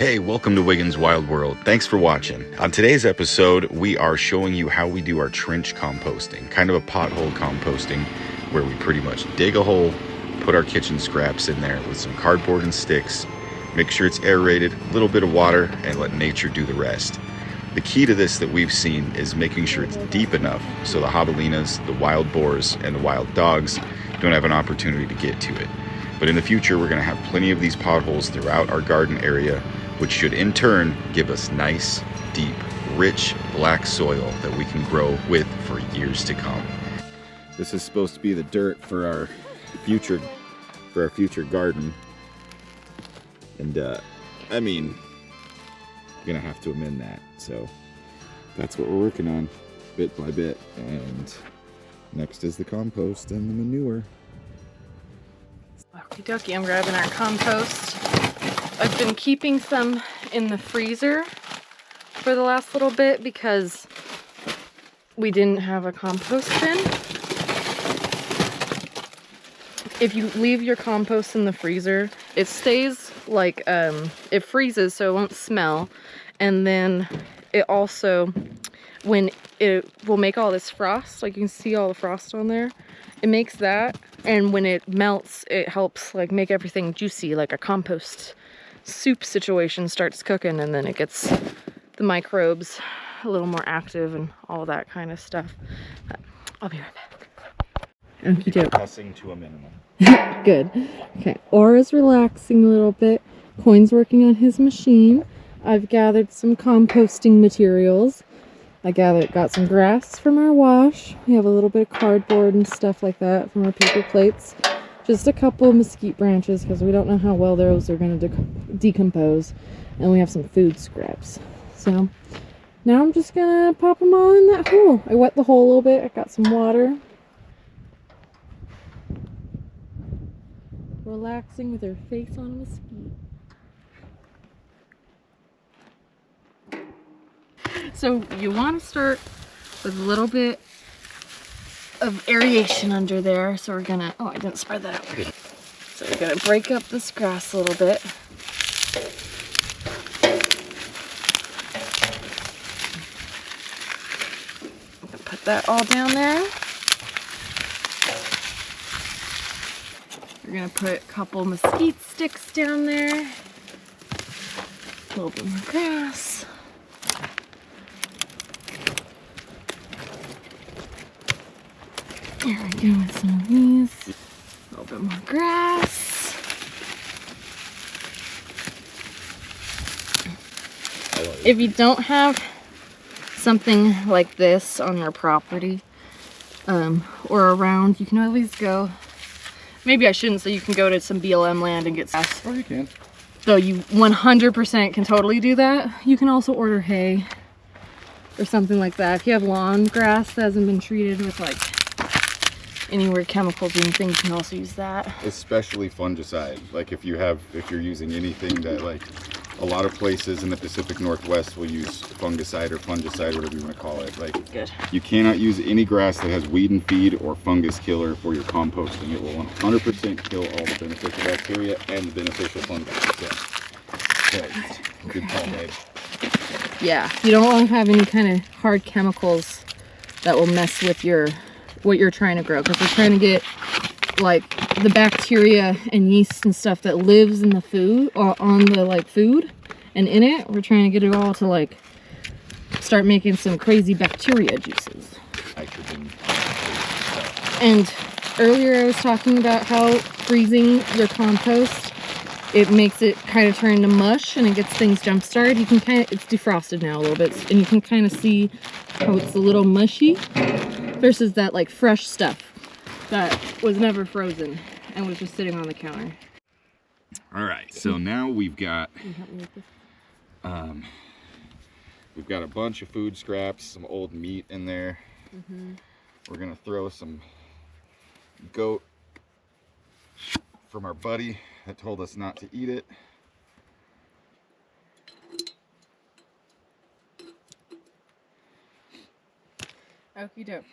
Hey, welcome to Wiggins Wild World. Thanks for watching. On today's episode, we are showing you how we do our trench composting, kind of a pothole composting where we pretty much dig a hole, put our kitchen scraps in there with some cardboard and sticks, make sure it's aerated, a little bit of water, and let nature do the rest. The key to this that we've seen is making sure it's deep enough so the javelinas, the wild boars, and the wild dogs don't have an opportunity to get to it. But in the future, we're going to have plenty of these potholes throughout our garden area, which should in turn give us nice, deep, rich, black soil that we can grow with for years to come. This is supposed to be the dirt for our future garden. And I'm gonna have to amend that. So that's what we're working on bit by bit. And next is the compost and the manure. Okie dokie, I'm grabbing our compost. I've been keeping some in the freezer for the last little bit because we didn't have a compost bin. If you leave your compost in the freezer, it stays like, it freezes so it won't smell. And then it also, when it will make all this frost, like you can see all the frost on there, it makes that. And when it melts, it helps like make everything juicy, like a compost soup situation starts cooking, and then it gets the microbes a little more active and all that kind of stuff. But I'll be right back. Okie doke. Pressing to a minimum. Good. Okay, Aura's relaxing a little bit. Coyne's working on his machine. I've gathered some composting materials. I got some grass from our wash. We have a little bit of cardboard and stuff like that from our paper plates. Just a couple of mesquite branches because we don't know how well those are going to decompose. And we have some food scraps. So now I'm just going to pop them all in that hole. I wet the hole a little bit. I got some water. Relaxing with her face on a mesquite. So you want to start with a little bit of aeration under there. So we're gonna, oh, I didn't spread that out right. So we're gonna break up this grass a little bit. I'm gonna put that all down there. We're gonna put a couple mesquite sticks down there. A little bit more grass. There we go with some of these. A little bit more grass. If you don't have something like this on your property or around, you can always go, maybe I shouldn't say you can go to some BLM land and get grass. Or you can. Though you 100% can totally do that. You can also order hay or something like that. If you have lawn grass that hasn't been treated with like anywhere chemicals and things, you can also use that. Especially fungicide. Like if you're using anything that, like, a lot of places in the Pacific Northwest will use fungicide, whatever you want to call it. Like, good. You cannot use any grass that has weed and feed or fungus killer for your composting. It will 100% kill all the beneficial bacteria and the beneficial fungi. So good call, babe. Yeah, you don't want to have any kind of hard chemicals that will mess with what you're trying to grow, because we're trying to get like the bacteria and yeast and stuff that lives in the food or on the like food and in it. We're trying to get it all to like start making some crazy bacteria juices. And earlier I was talking about how freezing your compost, it makes it kind of turn to mush and it gets things jump started. You can it's defrosted now a little bit, and you can kind of see how it's a little mushy versus that like fresh stuff that was never frozen and was just sitting on the counter. All right, so now we've got a bunch of food scraps, some old meat in there. We're gonna throw some goat from our buddy that told us not to eat it. Okie doke.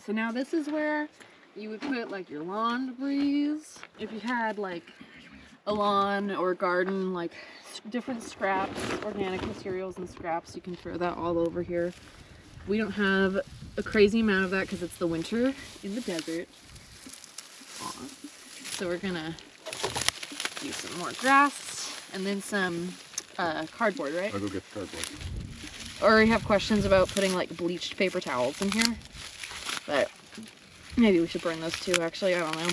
So now this is where you would put like your lawn debris. If you had like a lawn or garden, like different scraps, organic materials and scraps, you can throw that all over here. We don't have a crazy amount of that because it's the winter in the desert. So we're gonna use some more grass and then some cardboard, right? I'll go get the cardboard. Or you have questions about putting like bleached paper towels in here, but maybe we should burn those too, actually. I don't know.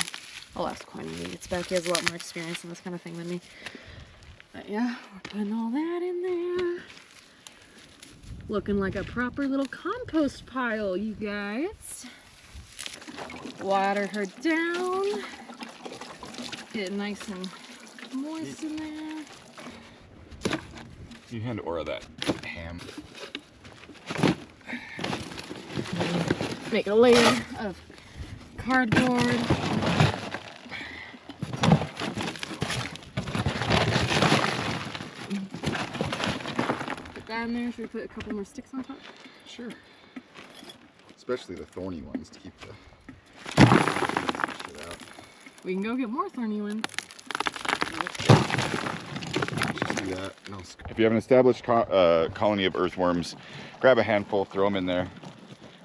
I'll ask Coyne when he gets back. He has a lot more experience in this kind of thing than me. But yeah, we're putting all that in there. Looking like a proper little compost pile, you guys. Water her down. Get it nice and moist in there. You hand Aura that ham. Make a layer of cardboard. Put that in there. Should we put a couple more sticks on top? Sure. Especially the thorny ones to keep the shit out. We can go get more thorny ones. Just do that. If you have an established colony of earthworms, grab a handful, throw them in there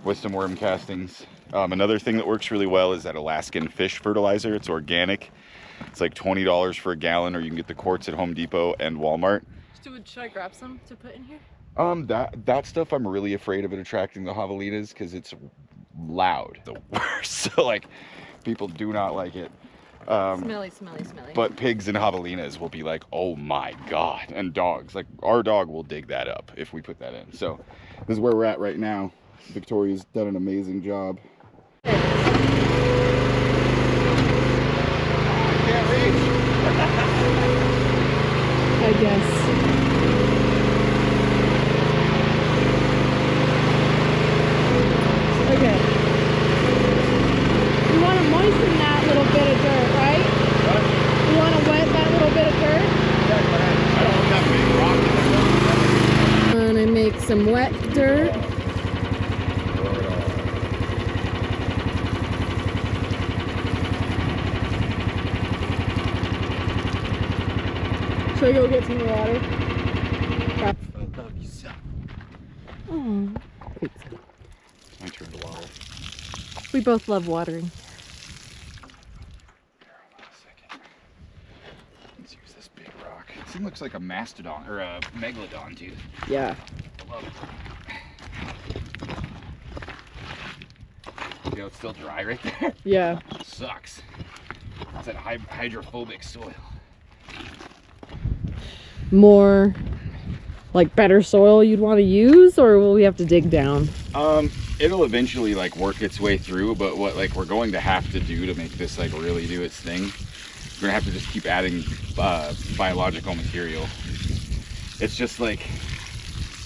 with some worm castings. Another thing that works really well is that Alaskan fish fertilizer. It's organic. It's like $20 for a gallon, or you can get the quarts at Home Depot and Walmart. Should I grab some to put in here? That stuff I'm really afraid of it attracting the javelinas because it's loud. The worst. So like, people do not like it. Smelly. But pigs and javelinas will be like, oh my god. And dogs, like our dog will dig that up if we put that in. So this is where we're at right now. Victoria's done an amazing job. I can't reach. I guess. Okay. You want to moisten that little bit of dirt, right? What? You want to wet that little bit of dirt? I don't want that big rock. Want to make some wet dirt. Should I go get some more water? I love you so. Oh, My turn to water. we both love watering. Let's use this big rock. This thing looks like a mastodon or a megalodon, dude. Yeah. I love it. You know, it's still dry right there. Yeah. Sucks. It's that hydrophobic soil. More, like, better soil you'd want to use, or will we have to dig down? It'll eventually like work its way through, but what like we're going to have to do to make this like really do its thing, we're gonna have to just keep adding biological material. It's just like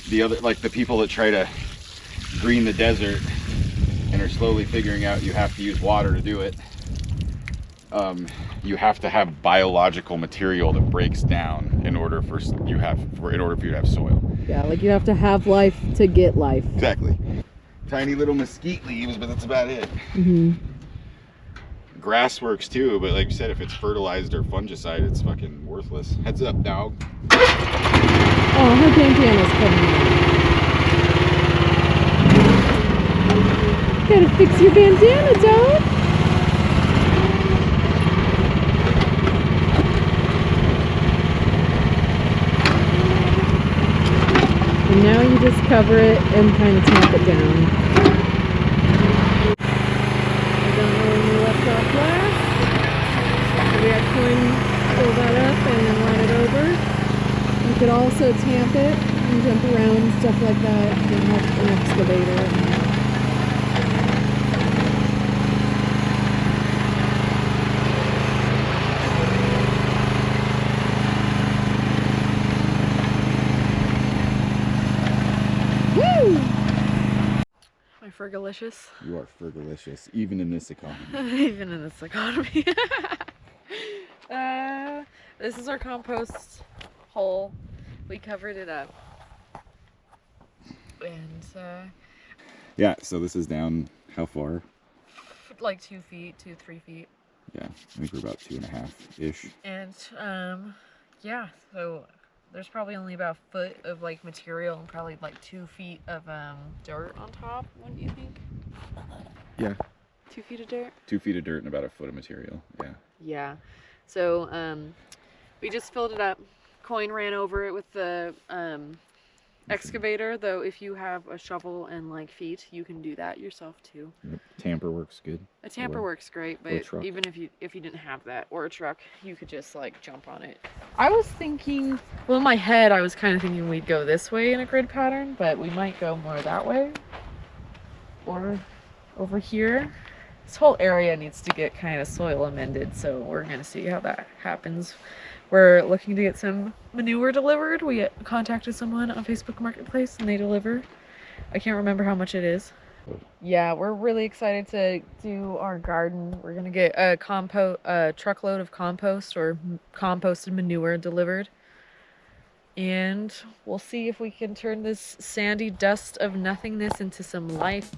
the people that try to green the desert and are slowly figuring out you have to use water to do it. You have to have biological material that breaks down in order for you to have soil. Yeah, like you have to have life to get life. Exactly. Tiny little mesquite leaves, but that's about it. Mm-hmm. Grass works too, but like you said, if it's fertilized or fungicide, it's fucking worthless. Heads up, dog. Oh, her bandana's coming out. Gotta fix your bandana, dog. And now you just cover it and kind of tamp it down. I don't know when we left off last. So we had Coyne fill that up and then line it over. You could also tamp it and jump around and stuff like that. You can have an excavator. My Fergalicious. You are fergalicious, even in this economy. Even in this economy. This is our compost hole. We covered it up. And Yeah, so this is down how far? like 2 feet, 3 feet. Yeah, I think we're about 2.5-ish. And yeah, so there's probably only about a foot of like material and probably like 2 feet of dirt on top, wouldn't you think? Yeah. 2 feet of dirt? 2 feet of dirt and about a foot of material. Yeah. Yeah. So we just filled it up. Coyne ran over it with the excavator, though if you have a shovel and like feet, you can do that yourself too. Yep. Tamper works good. A tamper works great, but truck. even if you didn't have that or a truck, you could just like jump on it. I was thinking, well, in my head I was kind of thinking we'd go this way in a grid pattern, but we might go more that way or over here. This whole area needs to get kind of soil amended, so we're gonna see how that happens. We're looking to get some manure delivered. We contacted someone on Facebook Marketplace and they deliver. I can't remember how much it is. Yeah, we're really excited to do our garden. We're gonna get a truckload of compost or composted manure delivered. And we'll see if we can turn this sandy dust of nothingness into some life.